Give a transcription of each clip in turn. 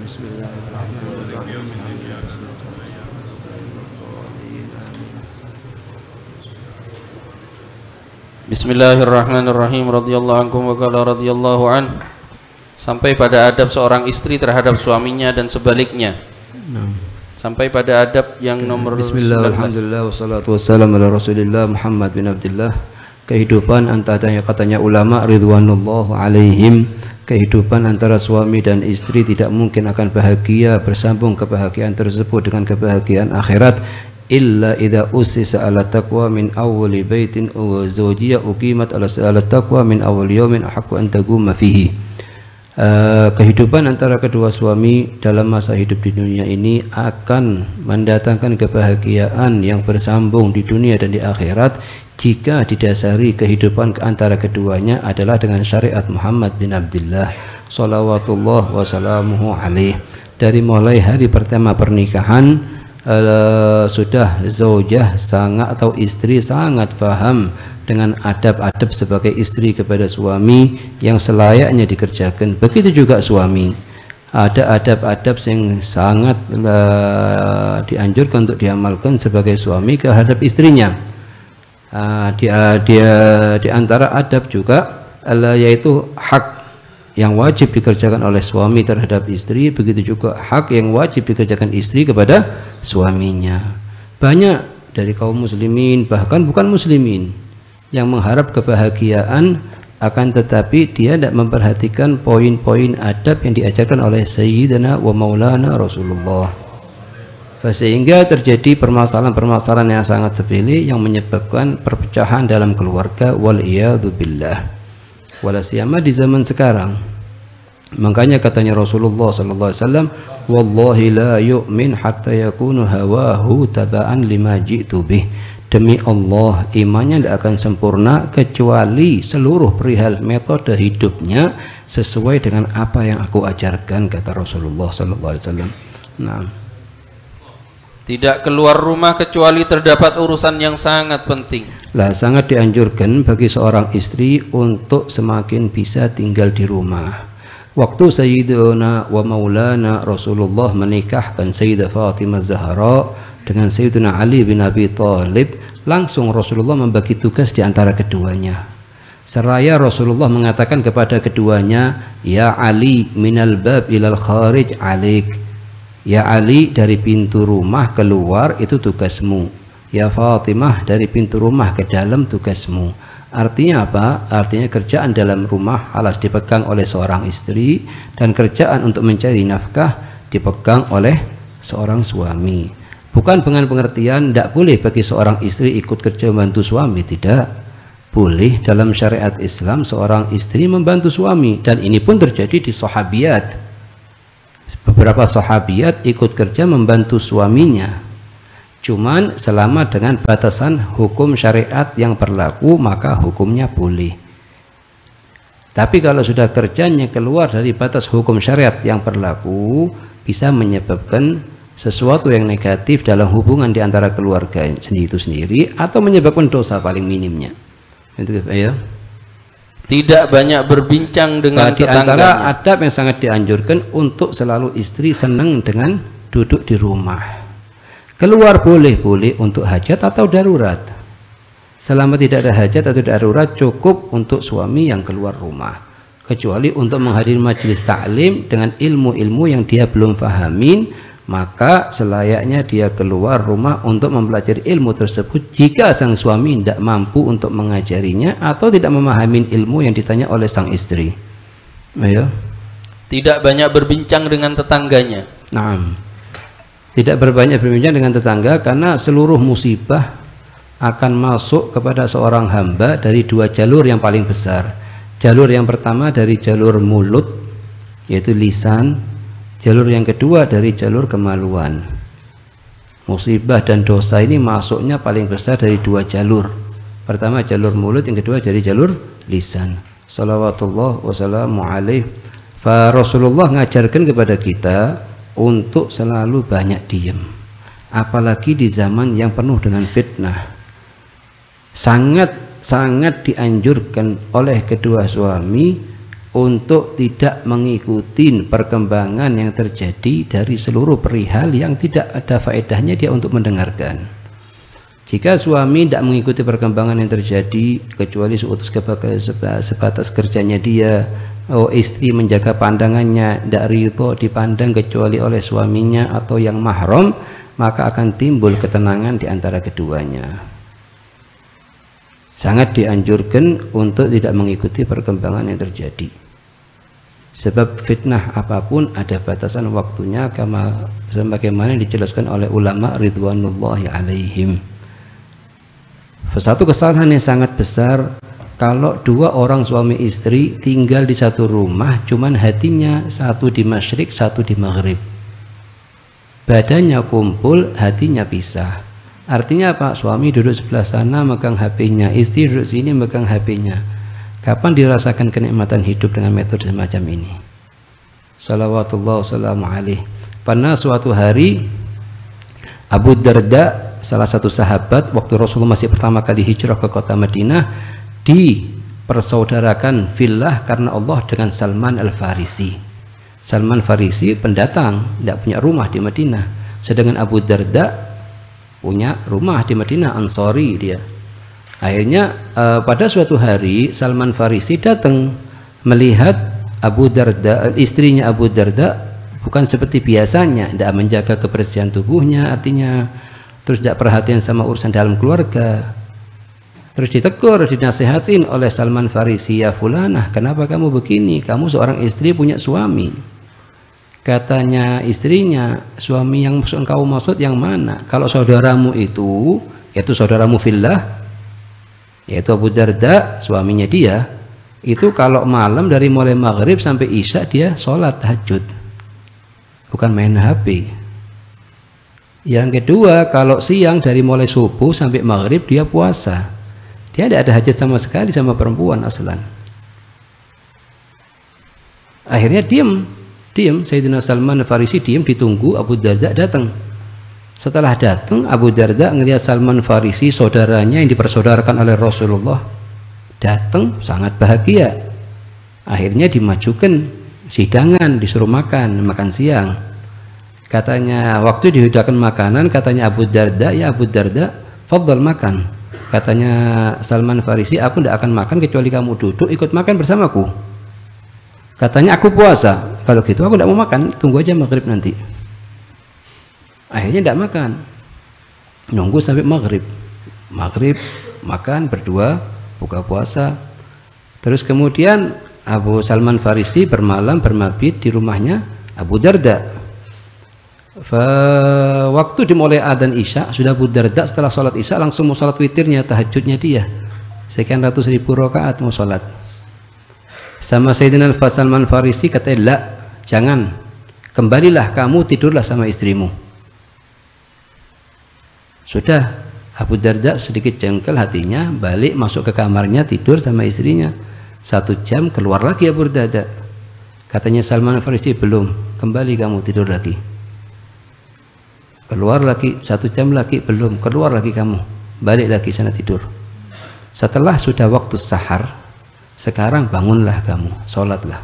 Bismillahirrahmanirrahim. Radhiyallahu ankum wa qala radhiyallahu an. Sampai pada adab seorang istri terhadap suaminya dan sebaliknya. Sampai pada adab yang nomor Bismillah, alhamdulillah, wassalatu wassalamu ala rasulillah Muhammad bin Abdullah. Kehidupan antara katanya ulama ridwanullah alaihim, kehidupan antara suami dan istri tidak mungkin akan bahagia, bersambung kebahagiaan tersebut dengan kebahagiaan akhirat illa idza ussisa ala taqwa min awwali baitin wa zawjiyya uqimat ala taqwa min awwal yawmin ahaqqu an taquma fihi. Kehidupan antara kedua suami dalam masa hidup di dunia ini akan mendatangkan kebahagiaan yang bersambung di dunia dan di akhirat jika didasari kehidupan antara keduanya adalah dengan syariat Muhammad bin Abdullah shalawatullah wa salamuhu alaih. Dari mulai hari pertama pernikahan sudah zaujah sangat atau istri sangat paham dengan adab-adab sebagai istri kepada suami yang selayaknya dikerjakan. Begitu juga suami, ada adab-adab yang sangat dianjurkan untuk diamalkan sebagai suami terhadap istrinya. Di antara adab juga yaitu hak yang wajib dikerjakan oleh suami terhadap istri, begitu juga hak yang wajib dikerjakan istri kepada suaminya. Banyak dari kaum muslimin, bahkan bukan muslimin, yang mengharap kebahagiaan akan tetapi dia tidak memperhatikan poin-poin adab yang diajarkan oleh Sayyidina wa Maulana Rasulullah. Sehingga terjadi permasalahan-permasalahan yang sangat sepele yang menyebabkan perpecahan dalam keluarga, wal iyadu billah. Walasiyama di zaman sekarang. Makanya katanya Rasulullah sallallahu alaihi wasallam, wallahi la yu'min hatta yakunu hawahu taba'an lima ji'tu bih. Demi Allah, imannya tidak akan sempurna kecuali seluruh perihal metode hidupnya sesuai dengan apa yang aku ajarkan, kata Rasulullah sallallahu alaihi wasallam. Nah, tidak keluar rumah kecuali terdapat urusan yang sangat penting. Lah, sangat dianjurkan bagi seorang istri untuk semakin bisa tinggal di rumah. Waktu Sayyidina wa Maulana Rasulullah menikahkan Sayyidah Fatimah Zahra dengan Sayyidina Ali bin Abi Thalib, langsung Rasulullah membagi tugas di antara keduanya. Seraya Rasulullah mengatakan kepada keduanya, ya Ali minal bab ilal kharij alik. Ya Ali, dari pintu rumah keluar itu tugasmu. Ya Fatimah, dari pintu rumah ke dalam tugasmu. Artinya apa? Artinya kerjaan dalam rumah harus dipegang oleh seorang istri, dan kerjaan untuk mencari nafkah dipegang oleh seorang suami. Bukan dengan pengertian tidak boleh bagi seorang istri ikut kerja membantu suami, tidak boleh. Dalam syariat Islam seorang istri membantu suami, dan ini pun terjadi di sahabiyat. Beberapa sahabiyat ikut kerja membantu suaminya, cuman selama dengan batasan hukum syariat yang berlaku maka hukumnya boleh. Tapi kalau sudah kerjanya keluar dari batas hukum syariat yang berlaku, bisa menyebabkan sesuatu yang negatif dalam hubungan di antara keluarga itu sendiri, atau menyebabkan dosa paling minimnya. Itu ya. Tidak banyak berbincang dengan tetangganya. Di antara adab yang sangat dianjurkan untuk selalu istri senang dengan duduk di rumah. Keluar boleh untuk hajat atau darurat. Selama tidak ada hajat atau darurat, cukup untuk suami yang keluar rumah. Kecuali untuk menghadiri majelis taklim dengan ilmu-ilmu yang dia belum fahamin, maka selayaknya dia keluar rumah untuk mempelajari ilmu tersebut jika sang suami tidak mampu untuk mengajarinya atau tidak memahami ilmu yang ditanya oleh sang istri. Ayo. Tidak banyak berbincang dengan tetangganya. Nah, tidak berbanyak berbincang dengan tetangga, karena seluruh musibah akan masuk kepada seorang hamba dari dua jalur yang paling besar. Jalur yang pertama dari jalur mulut, yaitu lisan. Jalur yang kedua dari jalur kemaluan. Musibah dan dosa ini masuknya paling besar dari dua jalur. Pertama jalur mulut, yang kedua dari jalur lisan. Salawatullah wassalamu alaih. Rasulullah mengajarkan kepada kita untuk selalu banyak diam. Apalagi di zaman yang penuh dengan fitnah. Sangat dianjurkan oleh kedua suami untuk tidak mengikuti perkembangan yang terjadi dari seluruh perihal yang tidak ada faedahnya dia untuk mendengarkan. Jika suami tidak mengikuti perkembangan yang terjadi kecuali sebatas kerjanya dia, istri menjaga pandangannya, tidak ridho dipandang kecuali oleh suaminya atau yang mahram, maka akan timbul ketenangan di antara keduanya. Sangat dianjurkan untuk tidak mengikuti perkembangan yang terjadi. Sebab fitnah apapun ada batasan waktunya, sebagaimana dijelaskan oleh ulama ridwanullahi alaihim. Satu kesalahan yang sangat besar kalau dua orang suami istri tinggal di satu rumah, cuman hatinya satu di masyrik, satu di maghrib. Badannya kumpul, hatinya pisah. Artinya apa? Suami duduk sebelah sana megang HP-nya, istri duduk sini megang HP-nya. Kapan dirasakan kenikmatan hidup dengan metode semacam ini? Salawatullah wassalamu alaih. Pernah suatu hari Abu Darda, salah satu sahabat, waktu Rasulullah masih pertama kali hijrah ke kota Madinah, dipersaudarakan fillah karena Allah dengan Salman Al-Farisi. Salman Farisi pendatang, tidak punya rumah di Madinah. Sedangkan Abu Darda punya rumah di Madinah, Ansari dia. Akhirnya pada suatu hari Salman Farisi datang melihat Abu Darda, istrinya Abu Darda bukan seperti biasanya, tidak menjaga kebersihan tubuhnya, artinya terus tidak perhatian sama urusan dalam keluarga. Terus ditegur, dinasihatin oleh Salman Farisi, ya fulanah, kenapa kamu begini? Kamu seorang istri punya suami. Katanya istrinya, suami yang engkau maksud yang mana? Kalau saudaramu itu, yaitu saudaramu fillah, yaitu Abu Darda, suaminya dia, itu kalau malam dari mulai maghrib sampai isya dia sholat tahajud, bukan main HP. Yang kedua, kalau siang dari mulai subuh sampai maghrib dia puasa. Dia tidak ada hajat sama sekali sama perempuan aslan. Akhirnya diam. Sayyidina Salman Farisi diam, ditunggu Abu Darda datang. Setelah datang, Abu Darda ngelihat Salman Farisi, saudaranya yang dipersaudarakan oleh Rasulullah, datang, sangat bahagia. Akhirnya dimajukan hidangan, disuruh makan siang. Katanya waktu dihidangkan makanan, katanya Abu Darda, ya Abu Darda, fadhal makan. Katanya Salman Farisi, aku tidak akan makan kecuali kamu duduk ikut makan bersamaku. Katanya aku puasa, kalau gitu aku tidak mau makan, tunggu aja maghrib nanti. Akhirnya tidak makan, nunggu sampai maghrib makan berdua, buka puasa. Terus kemudian Abu Salman Farisi bermalam bermabit di rumahnya Abu Darda. Waktu dimulai adzan isya, sudah Abu Darda setelah sholat isya langsung mau sholat witirnya, tahajudnya dia sekian ratus ribu rakaat mau sholat. Sama Sayyidina Salman Farisi katanya, la, jangan, kembalilah kamu, tidurlah sama istrimu. Sudah, Abu Darda sedikit jengkel hatinya, balik masuk ke kamarnya, tidur sama istrinya. 1 jam keluar lagi Abu Darda. Katanya Salman Farisi, belum, kembali kamu, tidur lagi. Keluar lagi 1 jam lagi, belum, keluar lagi kamu, balik lagi sana tidur. Setelah sudah waktu sahar, sekarang bangunlah kamu, sholatlah.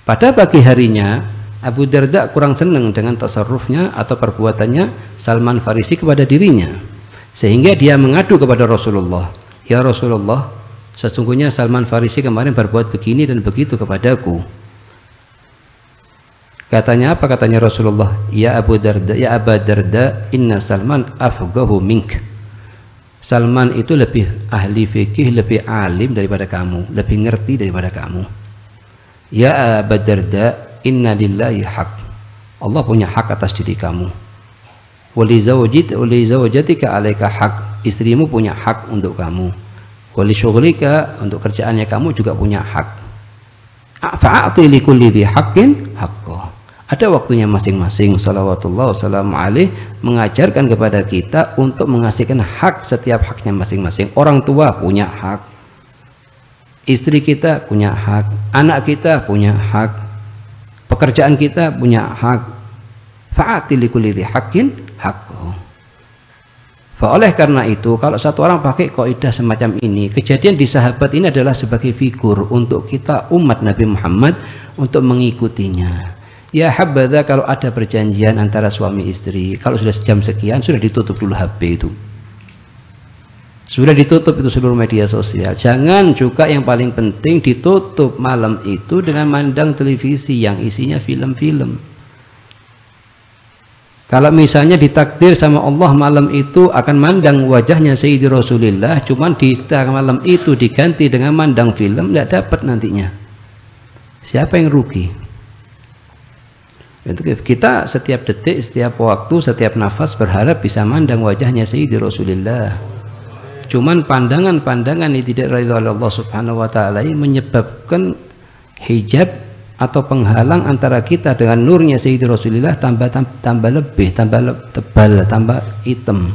Pada pagi harinya Abu Darda kurang senang dengan tasarrufnya atau perbuatannya Salman Farisi kepada dirinya, sehingga dia mengadu kepada Rasulullah, ya Rasulullah, sesungguhnya Salman Farisi kemarin berbuat begini dan begitu kepadaku. Katanya apa? Katanya Rasulullah, ya Abu Darda, ya Aba Darda, inna Salman afqahu mink. Salman itu lebih ahli fikih, lebih alim daripada kamu, lebih ngerti daripada kamu. Ya Abu Darda, inna lillahi haq. Allah punya hak atas diri kamu. Wali zawjatika alaika haq. Istrimu punya hak untuk kamu. Wali syughlika, untuk kerjaannya kamu juga punya hak. Fa'ati likulli dhi haqqin haqqah. Ada waktunya masing-masing. Salawatullah wassalamu alaih mengajarkan kepada kita untuk mengasihkan hak setiap haknya masing-masing. Orang tua punya hak, istri kita punya hak, anak kita punya hak, pekerjaan kita punya hak. Fa'ati likulli dhi haqqin haqqah. Oleh karena itu, kalau satu orang pakai kaidah semacam ini, kejadian di sahabat ini adalah sebagai figur untuk kita umat Nabi Muhammad untuk mengikutinya. Ya habadha, kalau ada perjanjian antara suami istri, kalau sudah jam sekian sudah ditutup dulu HP itu. Sudah ditutup itu seluruh media sosial. Jangan juga yang paling penting ditutup malam itu dengan mandang televisi yang isinya film-film. Kalau misalnya ditakdir sama Allah malam itu akan mandang wajahnya Sayyidi Rasulullah, cuman di malam itu diganti dengan mandang film, tidak dapat nantinya. Siapa yang rugi? Kita setiap detik, setiap waktu, setiap nafas berharap bisa mandang wajahnya Sayyidi Rasulullah. Cuman pandangan-pandangan yang tidak ridha oleh Allah Subhanahu wa taala ini menyebabkan hijab atau penghalang antara kita dengan nurnya Sayyidi Rasulullah tambah lebih, tambah tebal, tambah hitam.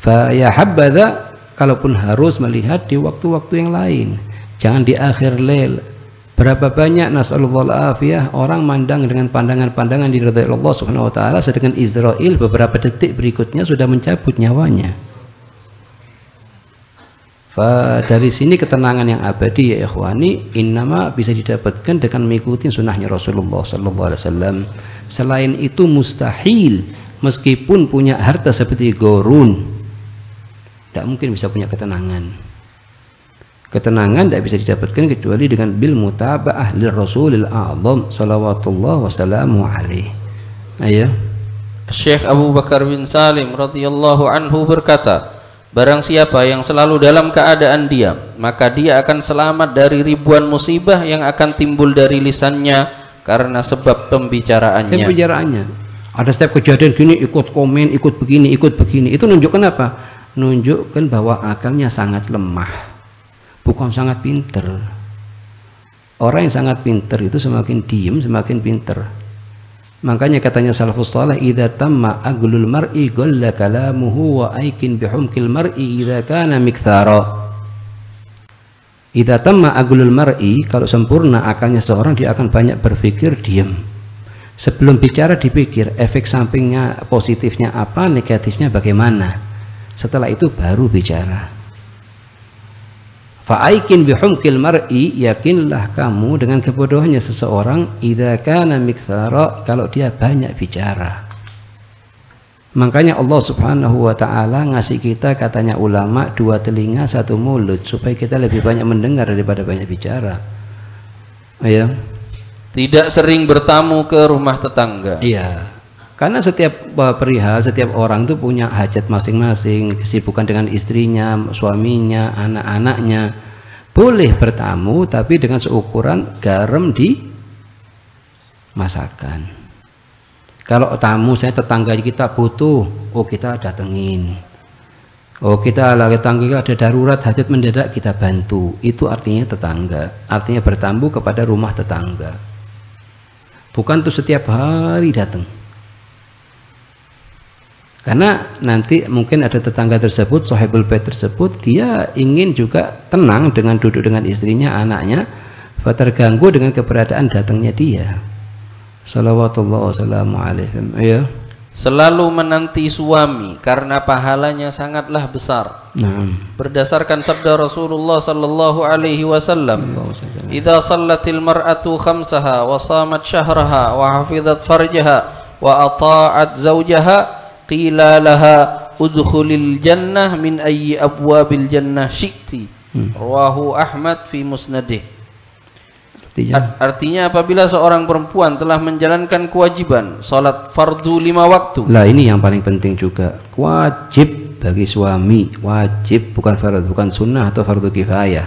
Fa ya habadha, kalaupun harus melihat di waktu-waktu yang lain, jangan di akhir lail. Berapa banyak nasallallahu alafiyah orang mandang dengan pandangan-pandangan diridhai Allah Subhanahu wa taala, sedangkan Israel beberapa detik berikutnya sudah mencabut nyawanya. Dari sini ketenangan yang abadi ya ikhwani innama bisa didapatkan dengan mengikuti sunnahnya Rasulullah sallallahu alaihi wasallam. Selain itu mustahil, meskipun punya harta seperti Qarun, tidak mungkin bisa punya ketenangan. Ketenangan tidak bisa didapatkan kecuali dengan bil mutaba'ah lir Rasulil A'zam salawatullah wassalamu alaihi. Ayo. Syekh Abu Bakar bin Salim radhiyallahu anhu berkata, barang siapa yang selalu dalam keadaan diam, maka dia akan selamat dari ribuan musibah yang akan timbul dari lisannya karena sebab pembicaraannya. Ada setiap kejadian gini ikut komen, ikut begini. Itu menunjukkan apa? Menunjukkan bahwa akalnya sangat lemah, bukan sangat pinter. Orang yang sangat pinter itu semakin diam semakin pinter. Makanya katanya salafus salih, idza tamma aqlul mar'i qalla kalamuhu wa aikin bihumkil mar'i idza kana mikthara. Idza tamma aqlul mar'i, kalau sempurna akalnya seorang, dia akan banyak berpikir, diam. Sebelum bicara dipikir efek sampingnya, positifnya apa, negatifnya bagaimana. Setelah itu baru bicara. Fa'aikin bihumkil mar'i, yakinlah kamu dengan kebodohannya seseorang idza kana mikthara, kalau dia banyak bicara. Makanya Allah Subhanahu wa taala ngasih kita, katanya ulama, 2 telinga 1 mulut supaya kita lebih banyak mendengar daripada banyak bicara. Ayo. Tidak sering bertamu ke rumah tetangga. Iya. Karena setiap perihal, setiap orang itu punya hajat masing-masing, kesibukan dengan istrinya, suaminya, anak-anaknya. Boleh bertamu, tapi dengan seukuran garam di masakan. Kalau tamu, saya tetangga kita butuh, oh kita datengin. Oh kita lagi tetangga ada darurat, hajat mendadak, kita bantu. Itu artinya tetangga. Artinya bertamu kepada rumah tetangga. Bukan tuh setiap hari datang. Karena nanti mungkin ada tetangga tersebut, sahibul bait tersebut, dia ingin juga tenang dengan duduk dengan istrinya, anaknya, terganggu dengan keberadaan datangnya dia. Salawatullah wassalamu alaihi. Ya. Selalu menanti suami karena pahalanya sangatlah besar. Berdasarkan sabda Rasulullah sallallahu alaihi wasallam, "Idza shallatil mar'atu khamsaha wa shamat syahraha wa hafizat farjaha wa ata'at zawjaha qila laha udkhulil jannah min ayyi abwabil jannah syi'ti." Rawahu Ahmad fi musnadih. Artinya apabila seorang perempuan telah menjalankan kewajiban salat fardu 5 waktu. Lah ini yang paling penting juga. Wajib bagi suami, wajib, bukan fardu, bukan sunnah atau fardu kifayah.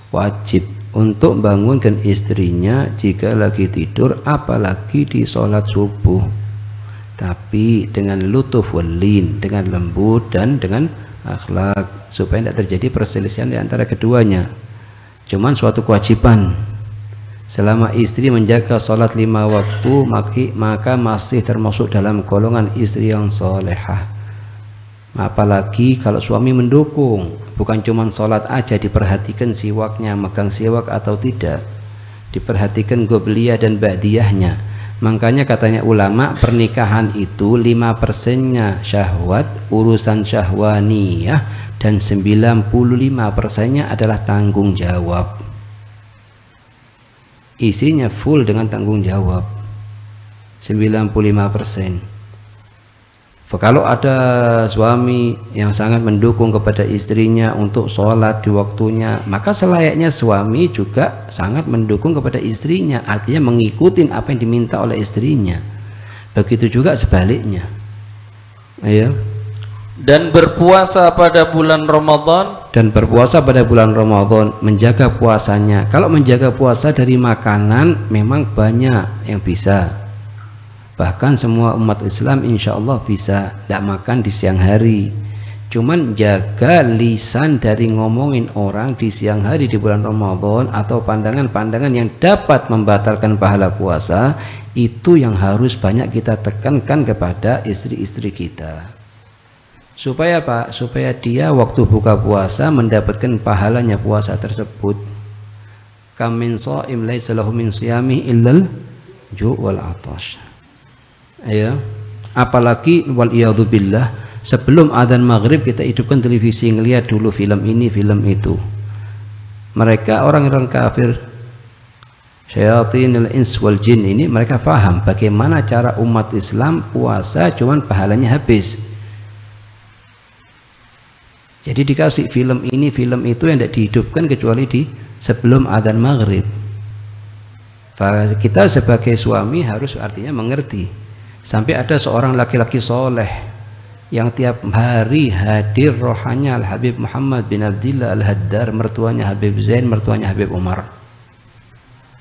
Wajib untuk bangunkan istrinya jika lagi tidur, apalagi di salat subuh. Tapi dengan lutuf walin, dengan lembut dan dengan akhlak, supaya tidak terjadi perselisihan di antara keduanya. Cuman suatu kewajiban. Selama istri menjaga sholat 5 waktu, maka masih termasuk dalam golongan istri yang solehah. Apalagi kalau suami mendukung, bukan cuma sholat aja, diperhatikan siwaknya, megang siwak atau tidak, diperhatikan qobliyah dan ba'diyahnya. Makanya katanya ulama, pernikahan itu 5%-nya syahwat, urusan syahwaniyah, dan 95%-nya adalah tanggung jawab. Isinya full dengan tanggung jawab. 95%. Kalau ada suami yang sangat mendukung kepada istrinya untuk sholat di waktunya, maka selayaknya suami juga sangat mendukung kepada istrinya, artinya mengikuti apa yang diminta oleh istrinya. Begitu juga sebaliknya. Ayo. Dan berpuasa pada bulan Ramadan. Dan berpuasa pada bulan Ramadan, menjaga puasanya. Kalau menjaga puasa dari makanan memang banyak yang bisa. Bahkan semua umat Islam insya Allah bisa tidak makan di siang hari. Cuman jaga lisan dari ngomongin orang di siang hari di bulan Ramadan, atau pandangan-pandangan yang dapat membatalkan pahala puasa, itu yang harus banyak kita tekankan kepada istri-istri kita. Supaya apa? Supaya dia waktu buka puasa mendapatkan pahalanya puasa tersebut. Kam min shaim laisa lahu min siyami illal ju' wal 'atash. Ya, apalagi wal iyadu billah, sebelum adzan maghrib kita hidupkan televisi, ngelihat dulu film ini film itu. Mereka orang-orang kafir, syayatinul ins wal jin ini, mereka paham bagaimana cara umat Islam puasa cuman pahalanya habis. Jadi dikasih film ini film itu yang tidak dihidupkan kecuali di sebelum adzan maghrib. Kita sebagai suami harus artinya mengerti. Sampai ada seorang laki-laki soleh yang tiap hari hadir rohanya Al-Habib Muhammad bin Abdillah Al-Haddar, mertuanya Habib Zain, mertuanya Habib Umar.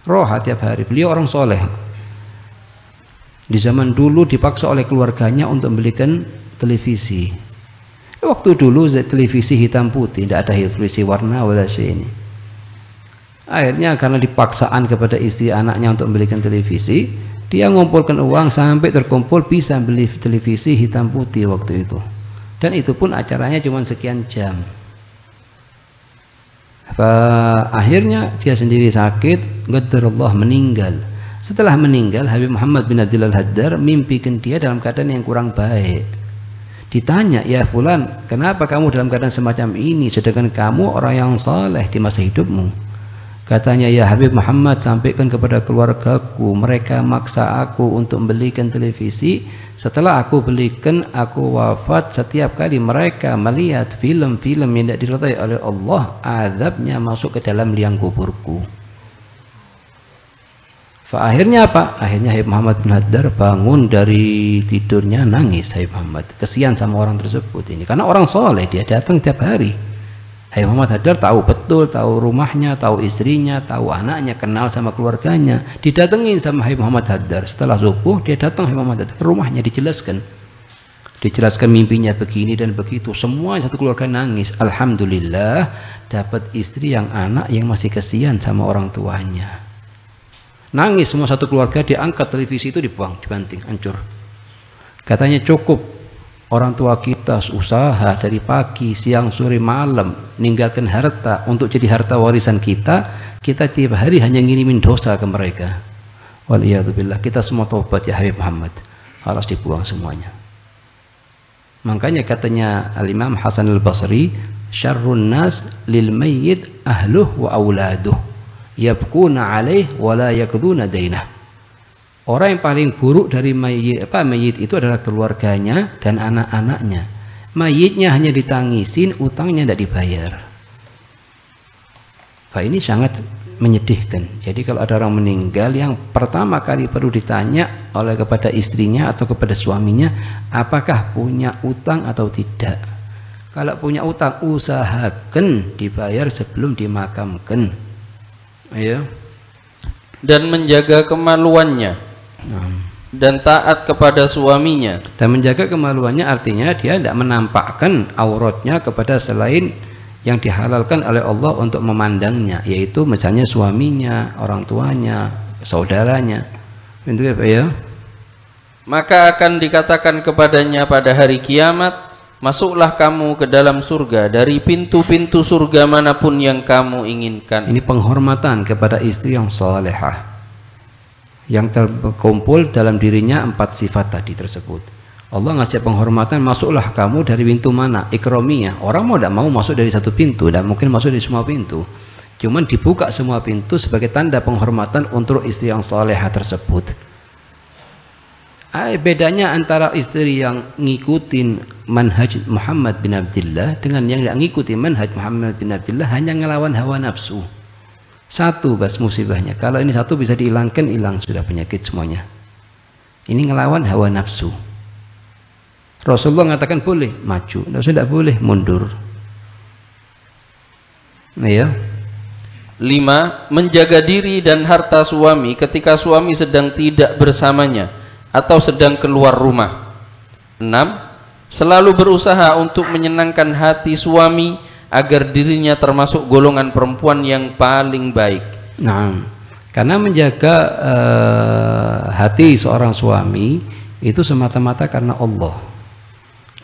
Roha tiap hari. Beliau orang soleh. Di zaman dulu dipaksa oleh keluarganya untuk membelikan televisi. Waktu dulu televisi hitam putih, tidak ada televisi warna wala ini. Akhirnya karena dipaksaan kepada istri anaknya untuk membelikan televisi, dia ngumpulkan uang sampai terkumpul bisa beli televisi hitam putih waktu itu. Dan itu pun acaranya cuma sekian jam. Akhirnya dia sendiri sakit, qadarullah meninggal. Setelah meninggal, Habib Muhammad bin Abdillah Al-Haddar mimpikan dia dalam keadaan yang kurang baik. Ditanya, ya fulan, kenapa kamu dalam keadaan semacam ini sedangkan kamu orang yang saleh di masa hidupmu? Katanya, ya Habib Muhammad, sampaikan kepada keluargaku, mereka maksa aku untuk membelikan televisi. Setelah aku belikan, aku wafat. Setiap kali mereka melihat film-film yang tidak diridhai oleh Allah, azabnya masuk ke dalam liang kuburku. Akhirnya apa? Akhirnya Habib Muhammad bin Haddar bangun dari tidurnya nangis. Habib Muhammad kesian sama orang tersebut ini, karena orang soleh, dia datang tiap hari. Habib Muhammad Haddar tahu betul, tahu rumahnya, tahu istrinya, tahu anaknya, kenal sama keluarganya. Didatengin sama Habib Muhammad Haddar. Setelah subuh dia datang Habib Muhammad Haddar ke rumahnya, dijelaskan mimpinya begini dan begitu. Semua satu keluarga nangis. Alhamdulillah dapat istri yang anak yang masih kesian sama orang tuanya. Nangis semua satu keluarga, diangkat televisi itu dibuang, dibanting, hancur. Katanya cukup orang tua kita usaha dari pagi, siang, sore, malam, meninggalkan harta untuk jadi harta warisan kita tiap hari hanya ngirimin dosa ke mereka. Waliyadzubillah, kita semua taubat ya Habib Muhammad, harus dibuang semuanya. Makanya katanya Al-Imam Hasan Al-Basri, syarrun nas lil mayyit ahluh wa auladuh yabkuna alaih wa la yakduna dainah. Orang yang paling buruk dari mayit itu adalah keluarganya dan anak-anaknya. Mayitnya hanya ditangisin, utangnya tidak dibayar. Ini sangat menyedihkan. Jadi kalau ada orang meninggal, yang pertama kali perlu ditanya oleh kepada istrinya atau kepada suaminya, apakah punya utang atau tidak. Kalau punya utang, usahakan dibayar sebelum dimakamkan. Ayo. Dan menjaga kemaluannya. Dan taat kepada suaminya. Dan menjaga kemaluannya artinya dia tidak menampakkan auratnya kepada selain yang dihalalkan oleh Allah untuk memandangnya, yaitu misalnya suaminya, orang tuanya, saudaranya. Itu apa ya? Maka akan dikatakan kepadanya pada hari kiamat, masuklah kamu ke dalam surga dari pintu-pintu surga manapun yang kamu inginkan. Ini penghormatan kepada istri yang salehah. yang terkumpul dalam dirinya 4 sifat tadi tersebut. Allah ngasih penghormatan, masuklah kamu dari pintu mana? Ikromiyah. Orang mau tidak mau masuk dari satu pintu, dan mungkin masuk dari semua pintu. Cuman dibuka semua pintu sebagai tanda penghormatan untuk istri yang salehah tersebut. Bedanya antara istri yang ngikutin manhaj Muhammad bin Abdullah dengan yang tidak ngikutin manhaj Muhammad bin Abdullah hanya ngelawan hawa nafsu. Satu bas musibahnya. Kalau ini satu bisa dihilangkan, hilang sudah penyakit semuanya. Ini ngelawan hawa nafsu. Rasulullah mengatakan boleh maju, tidak boleh mundur. Nah ya. 5. Menjaga diri dan harta suami ketika suami sedang tidak bersamanya atau sedang keluar rumah. 6. Selalu berusaha untuk menyenangkan hati suami agar dirinya termasuk golongan perempuan yang paling baik. Nah, karena menjaga hati seorang suami itu semata-mata karena Allah.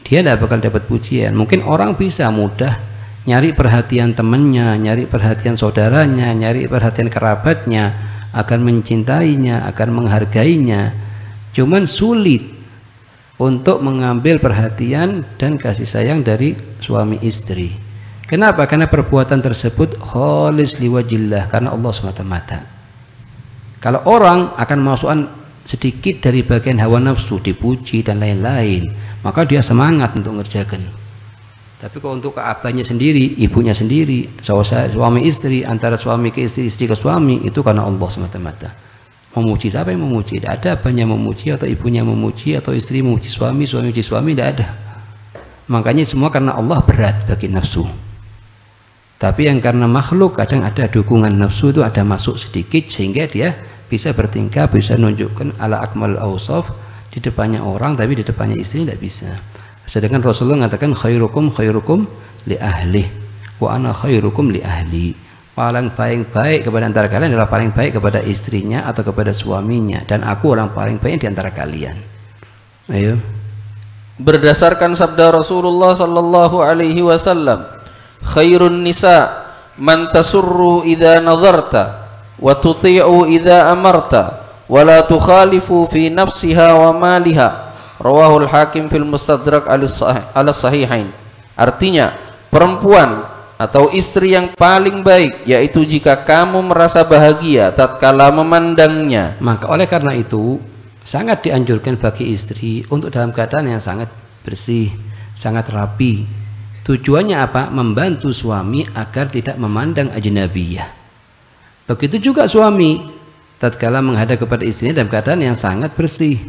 Dia tidak bakal dapat pujian. Mungkin orang bisa mudah nyari perhatian temannya, nyari perhatian saudaranya, nyari perhatian kerabatnya, akan mencintainya, akan menghargainya. Cuman sulit untuk mengambil perhatian dan kasih sayang dari suami istri. Kenapa? Karena perbuatan tersebut khalis liwajillah, karena Allah semata-mata. Kalau orang akan masukkan sedikit dari bagian hawa nafsu, dipuji dan lain-lain, maka dia semangat untuk mengerjakan. Tapi kalau untuk abahnya sendiri, ibunya sendiri, suami istri, antara suami ke istri, istri ke suami, itu karena Allah semata-mata. Memuji, siapa yang memuji? Tidak ada abahnya memuji atau ibunya memuji atau istri memuji suami, suami memuji suami, tidak ada. Makanya semua karena Allah berat bagi nafsu. Tapi yang karena makhluk kadang ada dukungan nafsu, itu ada masuk sedikit sehingga dia bisa bertingkah, bisa menunjukkan ala akmal awsaf di depannya orang, tapi di depannya istri tidak bisa. Sedangkan Rasulullah mengatakan khairukum li ahli wa ana khairukum li ahli. Paling baik kepada antara kalian adalah paling baik kepada istrinya atau kepada suaminya, dan aku orang paling baik di antara kalian. Ayo. Berdasarkan sabda Rasulullah sallallahu alaihi wasallam, khairun nisa man tasurru idza nazarta wa tuti'u idza amarta wa la tukhalifu fi nafsiha wa maliha. Rawahul Hakim fil Mustadrak ala sahihain. Artinya, perempuan atau istri yang paling baik yaitu jika kamu merasa bahagia tatkala memandangnya. Maka oleh karena itu sangat dianjurkan bagi istri untuk dalam keadaan yang sangat bersih, sangat rapi. Tujuannya apa? Membantu suami agar tidak memandang ajnabiyah. Begitu juga suami tatkala menghadap kepada istrinya dalam keadaan yang sangat bersih,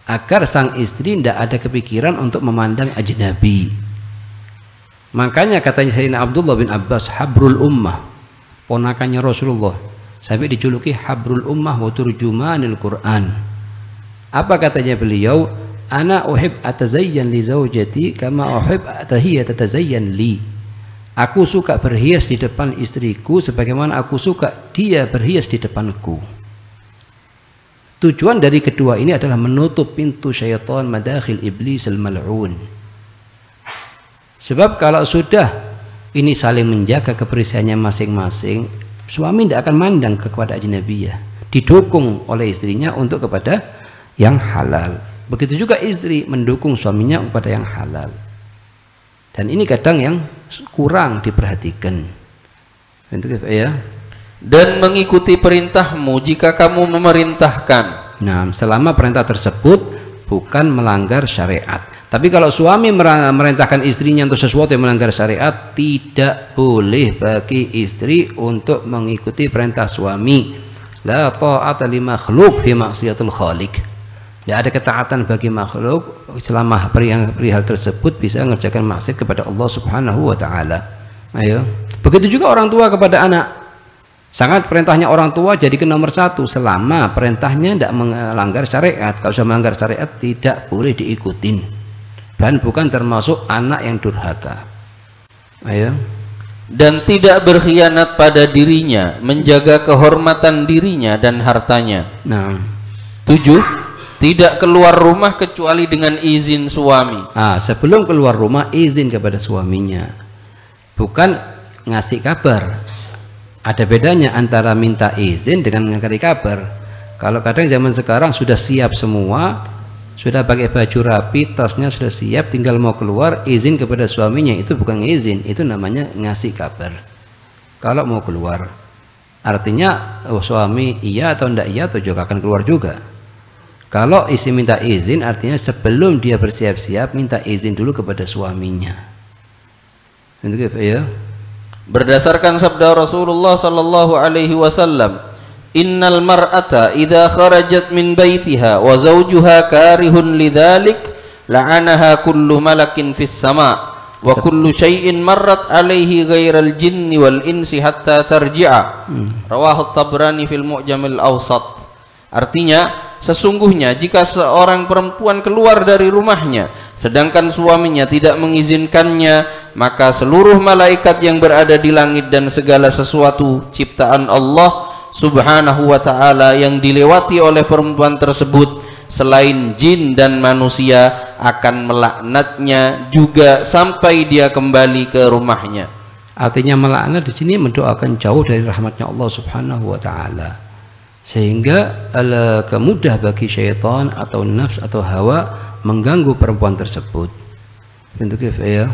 agar sang istri tidak ada kepikiran untuk memandang ajnabi. Makanya katanya Sayyidina Abdullah bin Abbas, habrul ummah, ponakannya Rasulullah, sampai dijuluki habrul ummah wa turjumanil Quran. Apa katanya beliau? Ana uhib atazayyan li zaujati kama uhib atahiyya tatazayyan li. Aku suka berhias di depan istriku sebagaimana aku suka dia berhias di depanku. Tujuan dari kedua ini adalah menutup pintu syaitan madakhil iblis al-mal'un. Sebab kalau sudah ini saling menjaga kebersihannya masing-masing, suami tidak akan mandang kepada ajnabiyah, didukung oleh istrinya untuk kepada yang halal. Begitu juga istri mendukung suaminya kepada yang halal. Dan ini kadang yang kurang diperhatikan. Ya. Dan mengikuti perintahmu jika kamu memerintahkan. Nah, selama perintah tersebut bukan melanggar syariat. Tapi kalau suami merintahkan istrinya untuk sesuatu yang melanggar syariat, tidak boleh bagi istri untuk mengikuti perintah suami. La ta'ata li makhluk fi maksiatul khaliq. Tidak ada ketaatan bagi makhluk selama perihal tersebut bisa mengerjakan maksiat kepada Allah Subhanahu wa taala. Ayo. Begitu juga orang tua kepada anak. Sangat perintahnya orang tua jadikan nomor satu selama perintahnya tidak melanggar syariat. Kalau sudah melanggar syariat tidak boleh diikutin. Dan bukan termasuk anak yang durhaka. Ayo. Dan tidak berkhianat pada dirinya, menjaga kehormatan dirinya dan hartanya. Nah. 7. Tidak keluar rumah kecuali dengan izin suami. Sebelum keluar rumah izin kepada suaminya. Bukan ngasih kabar. Ada bedanya antara minta izin dengan mengingkari kabar. Kalau kadang zaman sekarang sudah siap semua, sudah pakai baju rapi, tasnya sudah siap, tinggal mau keluar, izin kepada suaminya. Itu bukan izin, itu namanya ngasih kabar kalau mau keluar. Artinya suami iya atau enggak iya, atau juga akan keluar juga. Kalau istri minta izin, artinya sebelum dia bersiap-siap minta izin dulu kepada suaminya. Itu ya. Berdasarkan sabda Rasulullah sallallahu alaihi wasallam, innal mar'ata idza kharajat min baitiha wa zawjuha karihun lidzalik la'anaha kullu malakin fis sama' wa kullu syai'in marrat alaihi ghairal jinni wal insi hatta tarji'a. Rawahu Tabrani fil Mu'jamil Awsat. Artinya, sesungguhnya jika seorang perempuan keluar dari rumahnya sedangkan suaminya tidak mengizinkannya, maka seluruh malaikat yang berada di langit dan segala sesuatu ciptaan Allah Subhanahu wa ta'ala yang dilewati oleh perempuan tersebut selain jin dan manusia akan melaknatnya juga sampai dia kembali ke rumahnya. Artinya melaknat di sini mendoakan jauh dari rahmatnya Allah Subhanahu wa ta'ala, sehingga kemudah bagi syaitan atau nafs atau hawa mengganggu perempuan tersebut. Bentuk ya.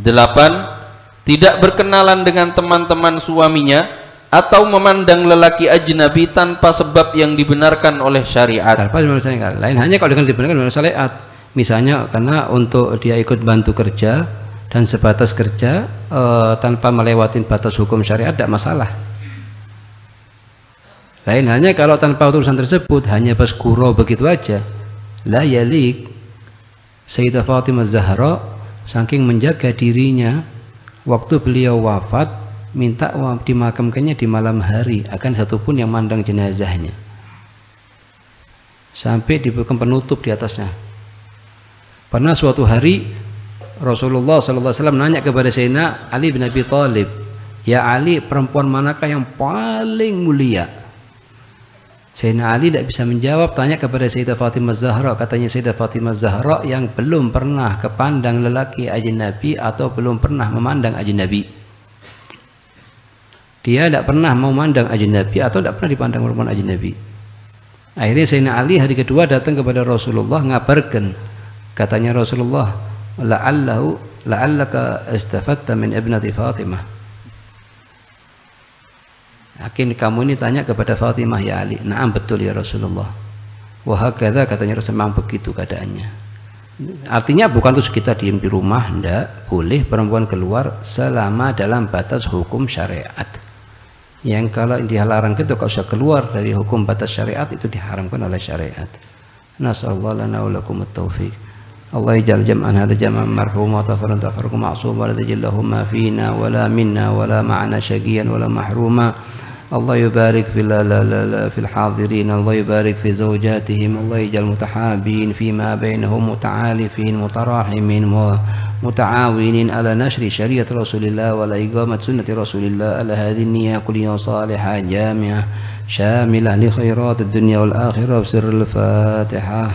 8. Tidak berkenalan dengan teman-teman suaminya atau memandang lelaki ajnabi tanpa sebab yang dibenarkan oleh syariat. Tanpa syariat. Lain hanya kalau dengan dibenarkan oleh syariat. Misalnya karena untuk dia ikut bantu kerja dan sebatas kerja tanpa melewati batas hukum syariat, tidak masalah. Lain hanya kalau tanpa urusan tersebut, hanya pas gurau begitu aja, la yalik. Sayyidah Fatimah Zahra saking menjaga dirinya, waktu beliau wafat minta dimakamkannya di malam hari, akan satupun yang mandang jenazahnya, sampai diberikan penutup di atasnya. Pernah suatu hari Rasulullah SAW nanya kepada Sayyidina Ali bin Abi Thalib, ya Ali, perempuan manakah yang paling mulia? Sayyidina Ali tidak bisa menjawab, tanya kepada Sayyidah Fatimah Zahra. Katanya Sayyidah Fatimah Zahra yang belum pernah kepandang lelaki ajnabi atau belum pernah memandang ajnabi. Dia tidak pernah memandang ajnabi atau tidak pernah dipandang perempuan ajnabi. Akhirnya Sayyidina Ali hari kedua datang kepada Rasulullah, ngabarkan. Katanya Rasulullah, la'allaka istafatta min ibnati Fatimah. Yakin kamu ini tanya kepada Fatimah ya Ali? Naam, betul ya Rasulullah. Wahakadha, katanya Rasulullah, memang begitu keadaannya. Artinya bukan terus kita diam di rumah, ndak boleh perempuan keluar selama dalam batas hukum syariat. Yang kalau dilarang itu kalau sudah keluar dari hukum batas syariat itu diharamkan oleh syariat. Nasallallahu lana wa lakum at-taufiq. Allah yaj'al jam'an hadha jam'an marhuma wa tafarruqan tafarruqan ma'suma wa la tajillahu ma fina wa la minna wa la ma'ana syaqiyan wa la mahruma. Allah yubarik fil hadirin, Allah yubarik fi zawjatihim, Allah yaj'al mutahabin fima bainahum muta'alifin mutarahimin muta'awinin ala nashri syariat Rasulillah wa la iqamat sunnati Rasulillah ala hadhihi niyyah kulliyah salihah jami'ah syamilah li khairat ad-dunya wal akhirah. Bisirril Fatihah.